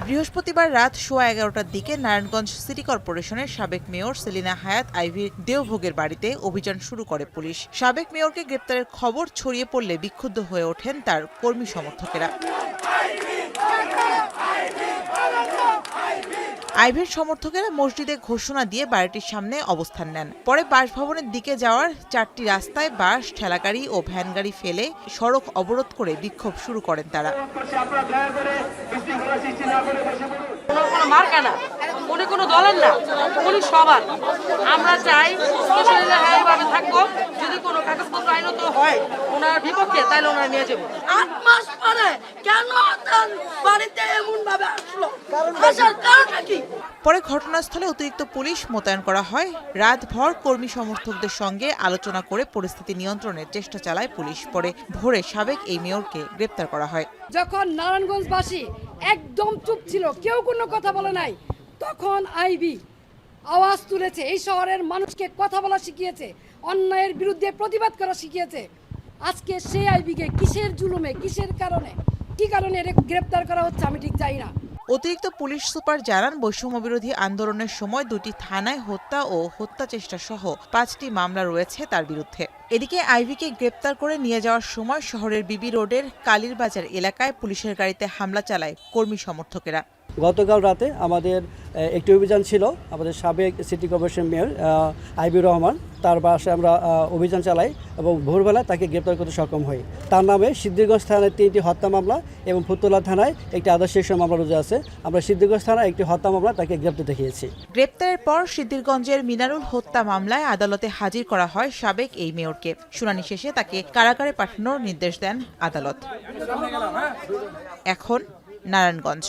বৃহস্পতিবার রাত 11:15টার দিকে নারায়ণগঞ্জ সিটি কর্পোরেশনের সাবেক মেয়র সেলিনা হায়াৎ আইভীর দেওভোগের বাড়িতে অভিযান শুরু করে পুলিশ। সাবেক মেয়রকে গ্রেপ্তারের খবর ছড়িয়ে পড়লে বিক্ষুব্ধ হয়ে ওঠেন তার কর্মী সমর্থকেরা। আইভীর সমর্থকেরা মসজিদে ঘোষণা দিয়ে বাড়িটির সামনে অবস্থান নেন। পরে বাসভবনের দিকে যাওয়ার 4টি রাস্তায় বাস, ঠেলাগাড়ি ও ভ্যানগাড়ি ফেলে সড়ক অবরোধ করে বিক্ষোভ শুরু করেন তারা। উনি কোনো দলের না, উনি সবার। আমরা চাই ভাবে থাকবো। যদি কোনো কাগজপত্র আইনত হয় ওনার বিপক্ষে, তাহলে ওনারা নিয়ে যাবো। 8 মাস পরে কেন তার বাড়িতে এমন ভাবে আসলো? আসার কারণটা কি? পরে ঘটনাস্থলে অতিরিক্ত পুলিশ মোতায়েন করা হয়। রাতভর কর্মী সমর্থকদের সঙ্গে আলোচনা করে পরিস্থিতি নিয়ন্ত্রণের চেষ্টা চালায় পুলিশ। পরে ভোরে সাবেক এই মেয়রকে গ্রেপ্তার করা হয়। যখন নারায়ণগঞ্জবাসী একদম চুপ ছিল, কেউ কোনো কথা বলে নাই, তখন আইভী আওয়াজ তুলেছে। এই শহরের মানুষকে কথা বলা শিখিয়েছে, অন্যায়ের বিরুদ্ধে প্রতিবাদ করা শিখিয়েছে। আজকে সেই আইভীকে কিসের জুলুমে, কিসের কারণে, কি কারণে গ্রেপ্তার করা হচ্ছে আমি ঠিক জানি না। অতিরিক্ত পুলিশ সুপার জানান, বৈষম্য বিরোধী আন্দোলনের সময় 2টি থানায় হত্যা ও হত্যা চেষ্টা সহ 5টি মামলা রয়েছে তার বিরুদ্ধে। এদিকে আইভীকে গ্রেপ্তার করে নিয়ে যাওয়ার সময় শহরের বিবি রোডের কালীর বাজার এলাকায় পুলিশের গাড়িতে হামলা চালায় কর্মী সমর্থকেরা। গতকাল রাতে আমাদের একটি অভিযান ছিল। আমাদের সাবেক সিটি কর্পোরেশন মেয়র আইবির রহমান, তার বাসায় আমরা অভিযান চালাই এবং ভোরবেলা তাকে গ্রেপ্তার করতে সক্ষম হই। তার নামে সিদ্ধিরগঞ্জ থানায় 3টি হত্যা মামলা এবং ফুতুল্লা থানায় একটি আদর্শ মামলা রুজু আছে। আমরা সিদ্ধিরগঞ্জ থানায় একটি হত্যা মামলা তাকে গ্রেপ্তার দেখিয়েছি। গ্রেপ্তারের পর সিদ্ধিরগঞ্জের মিনারুল হত্যা মামলায় আদালতে হাজির করা হয় সাবেক এই মেয়রকে। শুনানি শেষে তাকে কারাগারে পাঠানোর নির্দেশ দেন আদালত। এখন নারায়ণগঞ্জ।